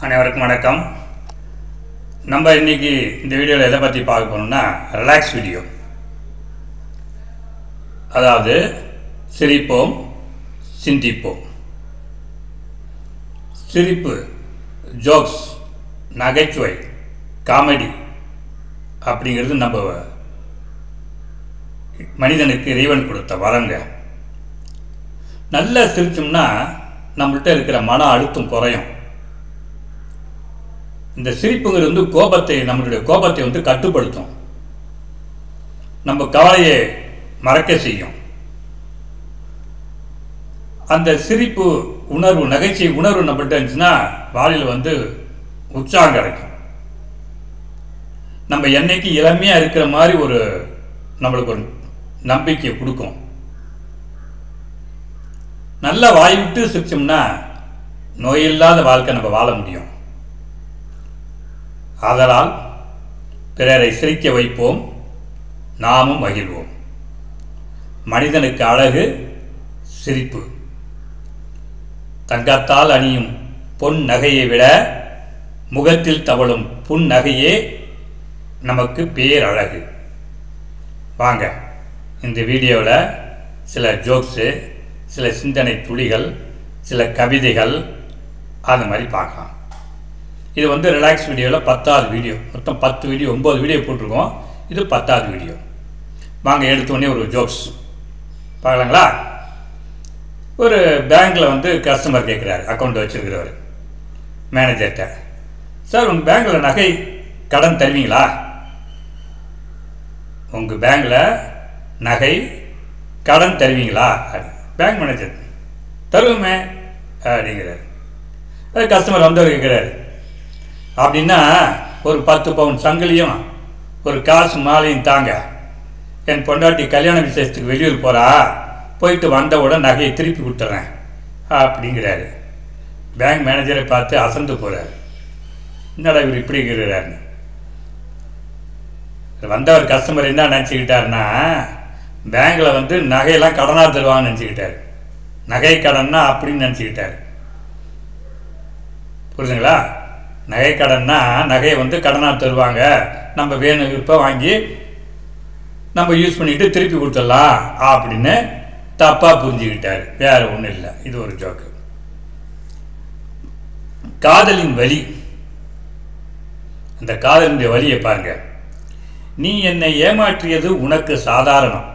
அனைவருக்கும் வணக்கம். நம்ம இன்னைக்கு இந்த வீடியோவில் எதை பற்றி பார்க்க போனோம்னா ரிலாக்ஸ் வீடியோ. அதாவது சிரிப்போம் சிந்திப்போம். சிரிப்பு, ஜோக்ஸ், நகைச்சுவை, காமெடி அப்படிங்கிறது நம்ம மனிதனுக்கு இறைவன் கொடுத்த வரங்க. நல்லா சிரிச்சோம்னா நம்மள்கிட்ட இருக்கிற மன அழுத்தம் குறையும். இந்த சிரிப்புங்கிறது நம்மளுடைய கோபத்தை கட்டுப்படுத்தும். நம்ம கவலையை மறக்க செய்யும். அந்த சிரிப்பு உணர்வு, நகைச்சுவை உணர்வு நம்மள்கிட்ட இருந்துச்சுன்னா வாழ்வில் உற்சாகம் கிடைக்கும். நம்ம என்னைக்கு இளமையா இருக்கிற மாதிரி நம்மளுக்கு ஒரு நம்பிக்கை கொடுக்கும். நல்லா வாய் விட்டு சிரிச்சோம்னா நோயில்லாத வாழ்க்கை நம்ம வாழ முடியும். ஆதலால் பிறரை சிரிக்க வைப்போம், நாமும் மகிழ்வோம். மனிதனுக்கு அழகு சிரிப்பு. தங்கத்தால் அணியும் பொன் நகையை விட முகத்தில் தவழும் புன் நகையே நமக்கு பேரழகு. வாங்க இந்த வீடியோவில் சில ஜோக்ஸு, சில சிந்தனை துளிகள், சில கவிதைகள் அது மாதிரி பார்க்கலாம். இது ரிலாக்ஸ் வீடியோவில் 10வது வீடியோ. மொத்தம் 10 வீடியோ, 9 வீடியோ போட்டிருக்கோம். இது 10வது வீடியோ. வாங்க எடுத்தோடனே ஒரு ஜோக்ஸ் பார்க்கலாங்களா? ஒரு பேங்க்கில் கஸ்டமர் கேட்குறாரு, அக்கௌண்ட் வச்சுருக்கிறவர் மேனேஜர்கிட்ட, சார் உங்கள் பேங்க்கில் நகை கடன் தருவீங்களா? உங்கள் பேங்கில் நகை கடன் தருவீங்களா? பேங்க் மேனேஜர் தருவோமே அப்படிங்கிறார். அது கஸ்டமர் வந்தவர் கேட்குறாரு, அப்படின்னா ஒரு 10 பவுன் சங்கிலியும் ஒரு காசு மாலையும் தாங்க, என் பொண்டாட்டி கல்யாண விசேஷத்துக்கு வெளியூர் போகிறா, போயிட்டு வந்தவுடன் நகையை திருப்பி கொடுத்துட்றேன் அப்படிங்கிறாரு. பேங்க் மேனேஜரை பார்த்து அசந்து போகிறார். என்னடா இவர் இப்படி இருக்கிறாரு? வந்தவர் கஸ்டமர் என்ன நினச்சிக்கிட்டாருன்னா, பேங்கில் நகையெல்லாம் கடனாக தருவாங்கன்னு நினச்சிக்கிட்டார். நகை கடன்னா அப்படின்னு நினச்சிக்கிட்டார். புரியுதுங்களா? நகை கடன்னா நகையை கடனாக தருவாங்க, நம்ம வேணும் விருப்ப வாங்கி நம்ம யூஸ் பண்ணிட்டு திருப்பி கொடுத்துடலாம் அப்படின்னு தப்பாக புரிஞ்சுக்கிட்டார். வேற ஒன்றும் இல்லை. இது ஒரு ஜோக்கு. காதலின் வலி. அந்த காதலினுடைய வலியை பாருங்க. நீ என்னை ஏமாற்றியது உனக்கு சாதாரணம்.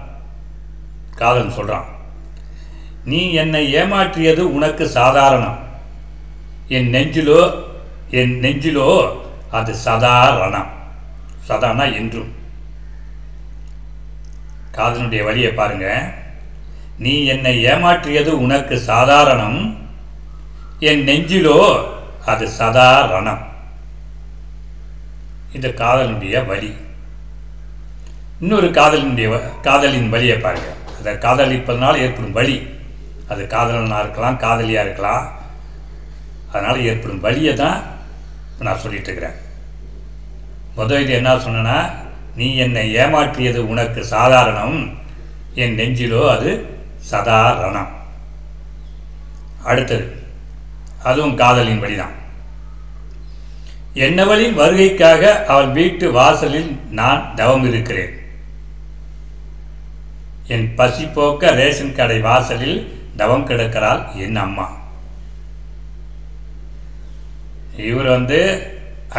காதலன் சொல்றான், நீ என்னை ஏமாற்றியது உனக்கு சாதாரணம், என் நெஞ்சிலோ அது சதாரணம். சதானா என்றும். காதலனுடைய வழியை பாருங்க. நீ என்னை ஏமாற்றியது உனக்கு சாதாரணம், என் நெஞ்சிலோ அது சதாரணம். இது காதலனுடைய வழி. இன்னொரு காதலின் வழியை பாருங்க. அதை காதலிப்பதனால் ஏற்படும் வழி, அது காதலனாக இருக்கலாம், காதலியாக இருக்கலாம். அதனால் ஏற்படும் வழியை தான் நான் சொல்லிட்டு இருக்கிறேன். முதல் என்ன சொன்னா, நீ என்னை ஏமாற்றியது உனக்கு சாதாரணம், என் நெஞ்சிலோ அது சதாரணம். அடுத்தது அதுவும் காதலின் வழிதான். என்னவளின் வருகைக்காக அவள் வீட்டு வாசலில் நான் தவம் இருக்கிறேன், என் பசி போக்க ரேஷன் கடை வாசலில் தவம் கிடக்கிறாள் என் அம்மா. இவர்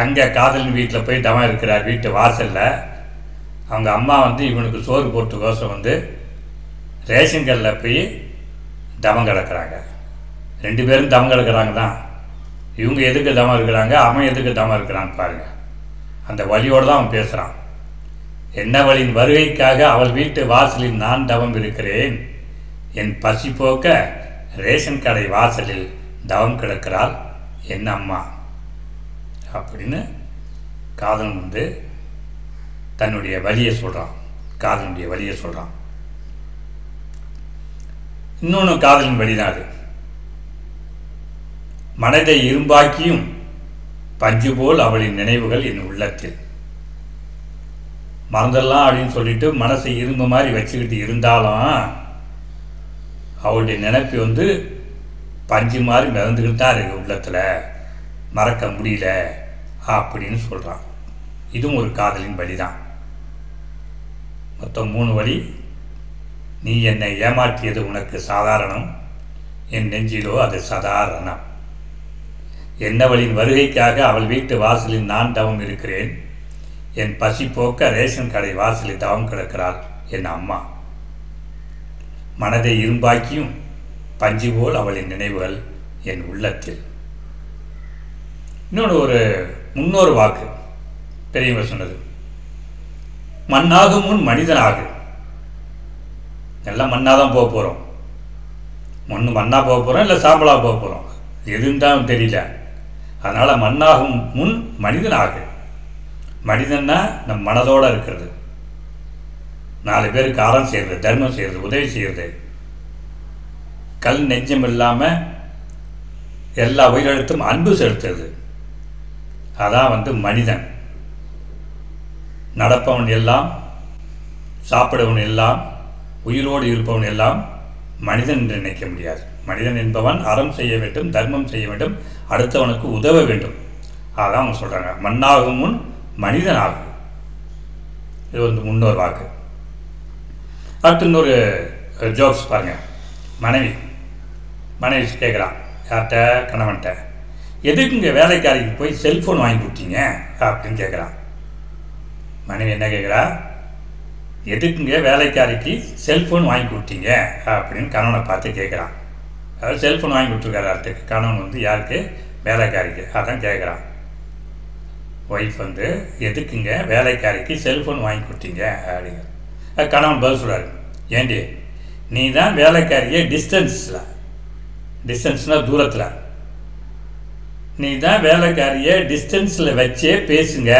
அங்கே காதலின் வீட்டில் போய் தவம் இருக்கிறார், வீட்டு வாசலில். அவங்க அம்மா இவனுக்கு சோறு போட்டுக்கோசம் ரேஷன் கடையில் போய் தவம் கிடக்கிறாங்க. 2 பேரும் தவம் கிடக்கிறாங்க தான். இவங்க எதுக்கு தவம் இருக்கிறாங்க, அவன் எதுக்கு தவம் இருக்கிறான்னு பாருங்க. அந்த வழியோடு தான் அவன் பேசுகிறான். என்னவளின் வருகைக்காக அவள் வீட்டு வாசலில் நான் தவம் இருக்கிறேன், என் பசி போக்க ரேஷன் கடை வாசலில் தவம் கிடக்கிறாள் என் அம்மா அப்படின்னு காதலன் தன்னுடைய வழியை சொல்கிறான். காதலனுடைய வழியை சொல்கிறான். இன்னொன்று காதலின் வழிதான் அது. மனதை இரும்பாக்கியும் பஞ்சு போல் அவளின் நினைவுகள் என் உள்ளத்தில். மறந்துடலாம் அப்படின்னு சொல்லிட்டு மனசை இரும்பு மாதிரி வச்சுக்கிட்டு இருந்தாலும் அவளுடைய நினைப்பு பஞ்சு மாதிரி மிதந்துக்கிட்டு தான் இருக்குது உள்ளத்தில். மறக்க முடியல அப்படின்னு சொல்கிறான். இதுவும் ஒரு காதலின் வழி தான். மொத்தம் 3 வழி. நீ என்னை ஏமாற்றியது உனக்கு சாதாரணம், என் நெஞ்சிலோ அது சாதாரணம். என்னவளின் வருகைக்காக அவள் வீட்டு வாசலில் நான் தவம் இருக்கிறேன். என் பசி போக்க ரேஷன் கடை வாசலில் தவம் கிடக்கிறாள் என் அம்மா. மனதை இரும்பாக்கியும் பஞ்சு போல் அவளின் நினைவுகள் என் உள்ளத்தில். முன்னொரு வாக்கு பெரியவங்க சொன்னது, மண்ணாகும் முன் மனிதனாகு. எல்லாம் மண்ணாக தான் போக போகிறோம். மண்ணாக போக போகிறோம், இல்லை சாம்பலாக போக போகிறோம், எதுன்னு தான் தெரியல. அதனால் மண்ணாகும் முன் மனிதனாகு. மனிதன்னா நம் மனதோடு இருக்கிறது, 4 பேருக்கு அறம் செய்கிறது, தர்மம் செய்கிறது, உதவி செய்கிறது, கல் நெஞ்சம் இல்லாமல் எல்லா உயிரிழத்தும் அன்பு செலுத்துறது. அதான் மனிதன். நடப்பவன் எல்லாம், சாப்பிடவன் எல்லாம், உயிரோடு இருப்பவன் எல்லாம் மனிதன் என்று நினைக்க முடியாது. மனிதன் என்பவன் அறம் செய்ய வேண்டும், தர்மம் செய்ய வேண்டும், அடுத்தவனுக்கு உதவ வேண்டும். அதான் அவங்க சொல்கிறாங்க, மண்ணாகும் முன் மனிதனாகும். இது முன்னொரு வாக்கு. அடுத்து இன்னொரு ஜோக்ஸ் பாருங்கள். மனைவி கேட்குறான் யார்கிட்ட, கணவன்கிட்ட, எதுக்கு இங்கே வேலைக்காரிக்கு போய் செல்ஃபோன் வாங்கி கொடுத்தீங்க அப்படின்னு கேட்குறான். மனைவி என்ன கேட்குறா, எதுக்குங்க வேலைக்காரிக்கு செல்ஃபோன் வாங்கி கொடுத்தீங்க அப்படின்னு கணவனை பார்த்து கேட்குறான். அதாவது செல்ஃபோன் வாங்கி கொடுத்துருக்காரு கணவன் யாருக்கு, வேலைக்காரிக்கு. அதான் கேட்குறான். ஒய்ஃப் எதுக்குங்க வேலைக்காரிக்கு செல்ஃபோன் வாங்கி கொடுத்தீங்க அப்படிங்க. கணவன் பதில் சொல்கிறாரு, ஏண்டி நீ தான் வேலைக்காரியை டிஸ்டன்ஸ்னால் தூரத்தில், நீ தான் வேலைக்காரியை டிஸ்டன்ஸில் வச்சே பேசுங்க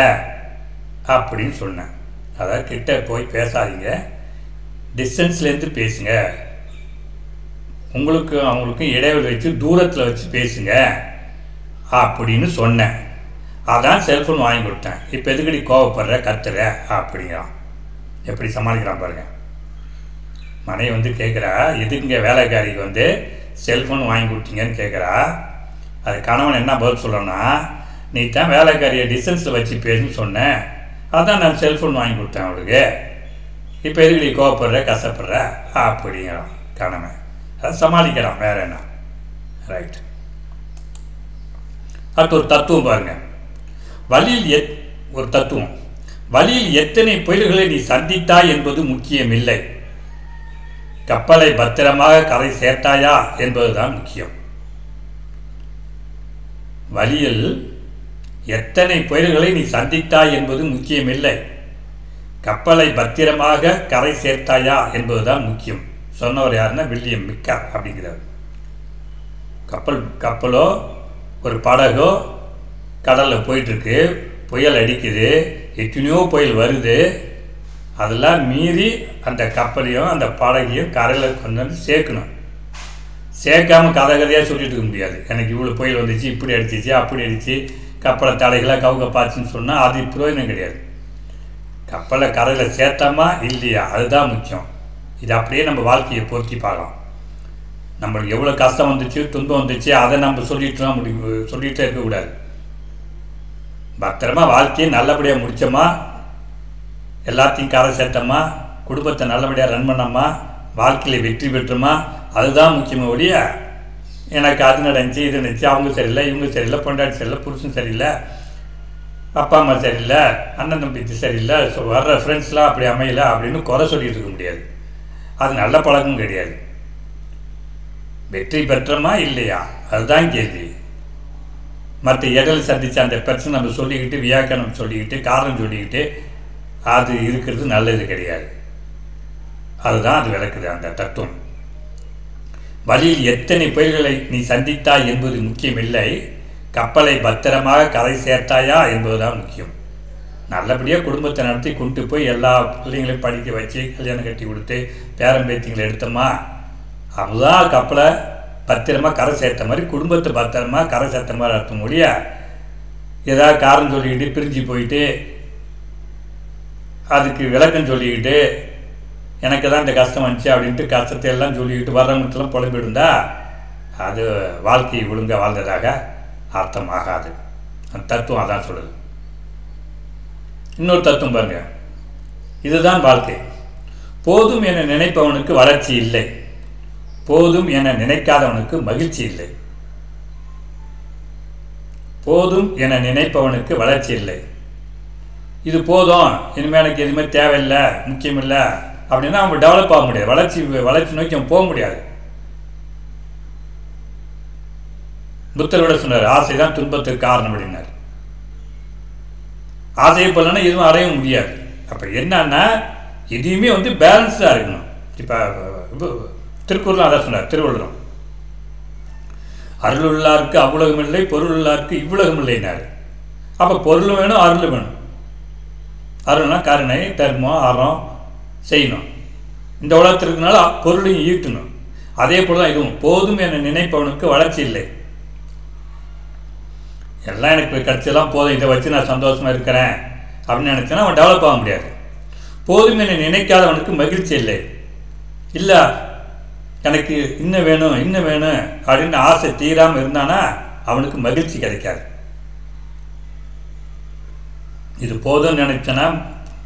அப்படின்னு சொன்னேன். அதாவது கிட்ட போய் பேசாதீங்க, டிஸ்டன்ஸ்லேருந்து பேசுங்க, அவங்களுக்கும் இடைவெளி வச்சு தூரத்தில் வச்சு பேசுங்க அப்படின்னு சொன்னேன். அதான் செல்ஃபோன் வாங்கி கொடுத்தேன். இப்போ எதுக்கடி கோவப்படுற, கத்துற அப்படிங்கிறான். எப்படி சமாளிக்கிறான் பாருங்க. மனைவி கேட்குறா, எதுக்குங்க வேலைக்காரிக்கு செல்ஃபோன் வாங்கி கொடுத்தீங்கன்னு கேட்குறா. அது கணவன் என்ன பதில் சொல்லணும்னா, நீ தான் வேலைக்காரியை டிஸ்டன்ஸில் வச்சு பேசுன்னு சொன்னேன், அதான் நான் செல்ஃபோன் வாங்கி கொடுத்தேன் அவளுக்கு, இப்போ எதுக்கடி கோவப்படுற, கஷ்டப்படுற அப்படிங்கிறான் கணவன். அதை சமாளிக்கிறான், வேற என்ன. ரைட். அடுத்து ஒரு தத்துவம் பாருங்க. வழியில் எத்தனை புயல்களை நீ சந்தித்தாய் என்பது முக்கியமில்லை, கப்பலை பத்திரமாக கரை சேர்த்தாயா என்பதுதான் முக்கியம். வழியில் எத்தனை புயல்களை நீ சந்தித்தாய் என்பது முக்கியமில்லை, கப்பலை பத்திரமாக கரை சேர்த்தாயா என்பதுதான் முக்கியம். சொன்னவர் யாருன்னா வில்லியம் மிக்கர் அப்படிங்கிறார். கப்பலோ ஒரு படகோ கடலில் போயிட்டுருக்கு, புயல் அடிக்குது, எத்தனையோ புயல் வருது, அதெல்லாம் மீறி அந்த கப்பலையும் அந்த படகையும் கரையில் கொண்டு வந்து சேர்க்கணும். சேர்க்காமல் கதையாக சொல்லிட்டு இருக்க முடியாது. எனக்கு இவ்வளோ புயல் வந்துச்சு, இப்படி அடிச்சிச்சு, அப்படி அடிச்சு, கப்பலை தலைகளாக கவுகப்பாச்சுன்னு சொன்னால் அது பிரயோஜனம் கிடையாது. கப்பலை கரையில் சேர்த்தாமா இல்லையா, அதுதான் முக்கியம். இது அப்படியே நம்ம வாழ்க்கையை பொருத்தி பார்க்கலாம். நம்மளுக்கு எவ்வளோ கஷ்டம் வந்துச்சு, துன்பம் வந்துச்சு, அதை நம்ம சொல்லிகிட்டே இருக்கக்கூடாது. பத்திரமா வாழ்க்கையை நல்லபடியாக முடித்தோமா, எல்லாத்தையும் கரை சேர்த்தோமா, குடும்பத்தை நல்லபடியாக ரன் பண்ணோமா, வாழ்க்கையில் வெற்றி பெற்றோமா, அதுதான் முக்கியமாக ஒழிய எனக்கு அது நடந்துச்சு, இது நடந்துச்சு, அவங்க சரியில்லை, இவங்க சரியில்லை, பொண்டாட்டி சரியில்லை, புருஷன் சரியில்லை, அப்பா அம்மா சரியில்லை, அண்ணன் தம்பி சரியில்லை, வர்ற ஃப்ரெண்ட்ஸ்லாம் அப்படி அமையலை அப்படின்னு குறை சொல்லிட்டு இருக்க முடியாது. அது நல்ல பழக்கம் கிடையாது. வெற்றி பெற்றோமா இல்லையா, அதுதான் கேள்வி. மற்ற இடையில சந்தித்த அந்த பிரச்சனை நம்ம சொல்லிக்கிட்டு, வியாக்கியானம் சொல்லிக்கிட்டு, காரணம் சொல்லிக்கிட்டு அது இருக்கிறது நல்லது கிடையாது. அதுதான் அது விளக்குது அந்த தத்துவம். வழியில் எத்தனை புயல்களை நீ சந்தித்தாய் என்பது முக்கியமில்லை, கப்பலை பத்திரமாக கரை சேர்த்தாயா என்பதுதான் முக்கியம். நல்லபடியாக குடும்பத்தை நடத்தி கொண்டு போய் எல்லா பிள்ளைங்களையும் படிக்க வச்சு கல்யாணம் கட்டி கொடுத்து பேரம்பேத்திங்களை எடுத்தோமா, அதுதான் கப்பலை பத்திரமா கரை சேர்த்த மாதிரி, குடும்பத்தை பத்திரமா கரை சேர்த்த மாதிரி அர்த்தம் முடிய ஏதாவது காரணம் சொல்லிக்கிட்டு பிரிஞ்சு போயிட்டு அதுக்கு விளக்கம் சொல்லிக்கிட்டு எனக்கு தான் இந்த கஷ்டம் வந்துச்சு அப்படின்ட்டு கஷ்டத்தை எல்லாம் சொல்லிக்கிட்டு வர்றவங்களுக்கெல்லாம் புலம்பிடுந்தா அது வாழ்க்கையை ஒழுங்காக வாழ்ந்ததாக அர்த்தமாகாது. அந்த தத்துவம் அதான் சொல்லுது. இன்னொரு தத்துவம் பாருங்க, இதுதான் வாழ்க்கை. போதும் என நினைப்பவனுக்கு வளர்ச்சி இல்லை, போதும் என நினைக்காதவனுக்கு மகிழ்ச்சி இல்லை. போதும் என நினைப்பவனுக்கு வளர்ச்சி இல்லை. இது போதும், இனிமேல் எனக்கு எதுவுமே தேவையில்லை, முக்கியம் இல்லை அப்படின்னா அவங்க டெவலப் ஆக முடியாது, வளர்ச்சி நோக்கி அவன் போக முடியாது. புத்தர் விட சொன்னார், ஆசை தான் துன்பத்திற்கு காரணம் அப்படின்னார். ஆசையை போலன்னா எதுவும் அடைய முடியாது. அப்போ என்னன்னா எதையுமே பேலன்ஸாக இருக்கணும். இப்போ திருக்குறளும் அதான் சொன்னார் திருவள்ளுவரும், அருள் உள்ளாருக்கு அவ்வுலகம் இல்லை, பொருள் உள்ளாருக்கு இவ்வுலகம் இல்லைன்னாரு. அப்போ பொருளும் வேணும், அருள் வேணும். அருள்னா கருணை, தர்மம், அறம் செய்யணும். இந்த உலகத்திற்குனால பொருளையும் ஈட்டணும். அதே போல தான் இதுவும். போதும் என நினைப்பவனுக்கு வளர்ச்சி இல்லை. எல்லாம் எனக்கு கிடைச்செல்லாம் போதும், இதை வச்சு நான் சந்தோஷமாக இருக்கிறேன் அப்படின்னு நினச்சேன்னா அவன் டெவலப் ஆக முடியாது. போதும் என நினைக்காதவனுக்கு மகிழ்ச்சி இல்லை. இல்லை எனக்கு இன்னும் வேணும் இன்னும் வேணும் அப்படின்னு ஆசை தீராமல் இருந்தானா அவனுக்கு மகிழ்ச்சி கிடைக்காது. இது போதும்னு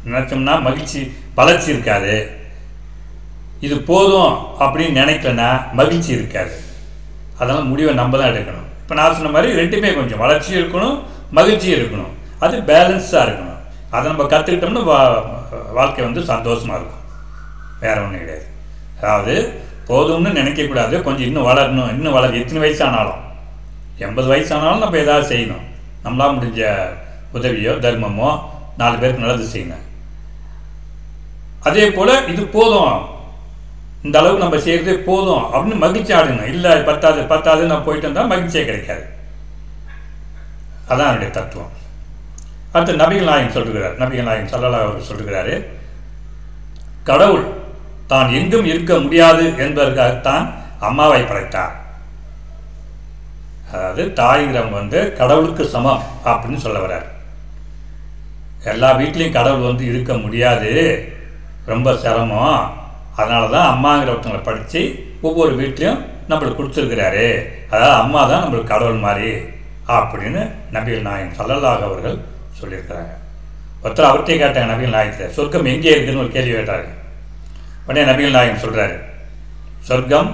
நினைச்சோம்னா மகிழ்ச்சி வளர்ச்சி இருக்காது. இது போதும் அப்படின்னு நினைக்கலன்னா மகிழ்ச்சி இருக்காது. அதனால் முடிவை நம்ம தான் எடுக்கணும். இப்போ நான் சொன்ன மாதிரி ரெண்டுமே கொஞ்சம் வளர்ச்சியும் இருக்கணும், மகிழ்ச்சியும் இருக்கணும். அது பேலன்ஸாக இருக்கணும். அதை நம்ம கற்றுக்கிட்டோம்னா வாழ்க்கை சந்தோஷமாக இருக்கும். வேற ஒன்றும் கிடையாது. அதாவது போதும்னு நினைக்கக்கூடாது, கொஞ்சம் இன்னும் வளரணும், இன்னும் எத்தனை வயசானாலும் 80 வயசானாலும் நம்ம ஏதாவது செய்யணும். நம்மளால் முடிஞ்ச உதவியோ தர்மமோ 4 பேருக்கு நல்லது செய்யணும். அதே போல் இது போதும், இந்த அளவுக்கு நம்ம செய்கிறதே போதும் அப்படின்னு மகிழ்ச்சி ஆடணும். இல்லை பத்தாது நான் போயிட்டு வந்தால் மகிழ்ச்சியே கிடைக்காது. அதான் என்னுடைய தத்துவம். அடுத்து நபிகள் நாயகம் சொல்லுகிறார், நபிகள் நாயகம் ஸல்லல்லாஹு அலைஹி வஸல்லம் சொல்லுகிறாரு, கடவுள் தான் எங்கும் இருக்க முடியாது என்பதற்காகத்தான் அம்மாவை படைத்தார். அதாவது தாய்ங்கிறவங்க கடவுளுக்கு சமம் அப்படின்னு சொல்ல வர்றார். எல்லா வீட்லேயும் கடவுள் இருக்க முடியாது, ரொம்ப சிரமம். அதனால தான் அம்மாங்கிறவங்களை படித்து ஒவ்வொரு வீட்லேயும் நம்மளுக்கு கொடுத்துருக்கிறாரு. அதாவது அம்மா தான் நம்மளுக்கு கடவுள் மாதிரி அப்படின்னு நபிகள் நாயகம் ஸல்லல்லாஹு அவர்கள் சொல்லியிருக்கிறாங்க. ஒருத்தர் அவர்கிட்டே கேட்டாங்க, நபிகள் நாயகத்தை சொர்க்கம் எங்கே இருக்குதுன்னு ஒரு கேள்வி கேட்டாங்க. உடனே நபிகள் நாயகம் சொல்கிறாரு, சொர்க்கம்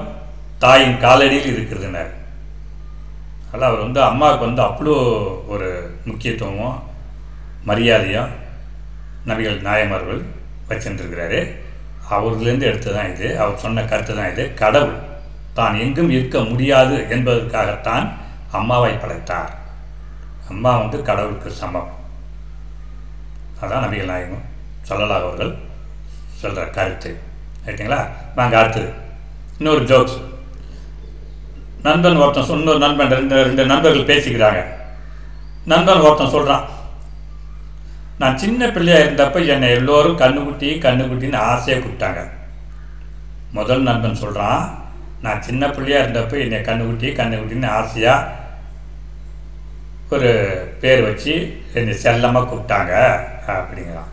தாயின் காலடியில் இருக்கிறதுனார். அதனால் அவர் அம்மாவுக்கு அவ்வளோ ஒரு முக்கியத்துவமும் மரியாதையும் நபிகள் நாயகர்கள் வச்சுருக்கிறாரு. அவர்லேருந்து எடுத்து தான் இது, அவர் சொன்ன கருத்து தான் இது. கடவுள் தான் எங்கும் இருக்க முடியாது என்பதற்காகத்தான் அம்மாவை படைத்தார். அம்மா கடவுளுக்கு சமம். அதான் நபிகள் நாயகம் ஸல்லல்லாஹு அவர்கள் சொல்கிற கருத்து. ரைட்டுங்களா? நாங்கள் அடுத்தது இன்னொரு ஜோக்ஸ். நண்பன் ஒருத்தன் இன்னொரு நண்பன் ரெண்டு நண்பர்கள் பேசிக்கிறாங்க. நண்பன் ஒருத்தன் சொல்கிறான், நான் சின்ன பிள்ளையாக இருந்தப்போ என்னை எல்லோரும் கண்ணுக்குட்டின்னு ஆசையாக கூப்பிட்டாங்க. முதல் நண்பன் சொல்கிறான், நான் சின்ன பிள்ளையாக இருந்தப்போ என்னை கண்ணுக்குட்டின்னு ஆசையாக ஒரு பேர் வச்சு என்னை செல்லமாக கூப்பிட்டாங்க அப்படிங்கிறான்.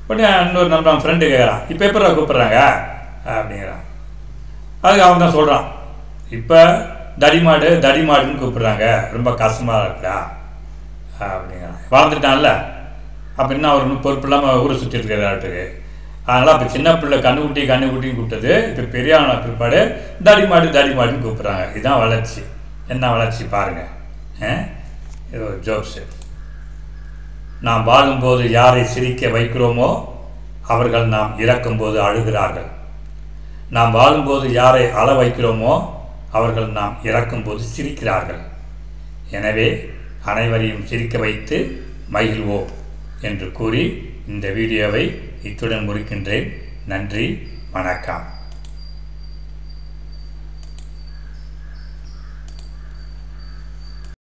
உடனே இன்னொரு நண்பன் ஃப்ரெண்டு கேட்குறான், இப்போ எப்போ கூப்பிட்றாங்க அப்படிங்கிறான். அதுக்கு அவன் தான் சொல்கிறான், இப்போ தடிமாடுன்னு கூப்பிட்றாங்க, ரொம்ப கஷ்டமாக இருக்குடா அப்படிங்கிறான். வளர்ந்துட்டான்ல, அப்படின்னா அவர் இன்னும் பொறுப்பு இல்லாமல் ஊரை சுற்றி இருக்கிறாட்டுக்கு. அதனால் அப்போ சின்ன பிள்ளை கண்ணுக்குட்டின்னு கூப்பிட்டது இப்போ பெரியான பிற்பாடு தடிமாடுன்னு கூப்பிட்றாங்க. இதுதான் வளர்ச்சி. என்ன வளர்ச்சி பாருங்கள். இது ஒரு ஜோக்ஸு. நாம் வாழும்போது யாரை சிரிக்க வைக்கிறோமோ அவர்கள் நாம் இறக்கும்போது அழுகிறார்கள். நாம் வாழும்போது யாரை அழ வைக்கிறோமோ அவர்கள் நாம் இறக்கும்போது சிரிக்கிறார்கள். எனவே அனைவரையும் சிரிக்க வைத்து மகிழ்வோம் என்று கூறி இந்த வீடியோவை இத்துடன் முடிக்கின்றேன். நன்றி, வணக்கம்.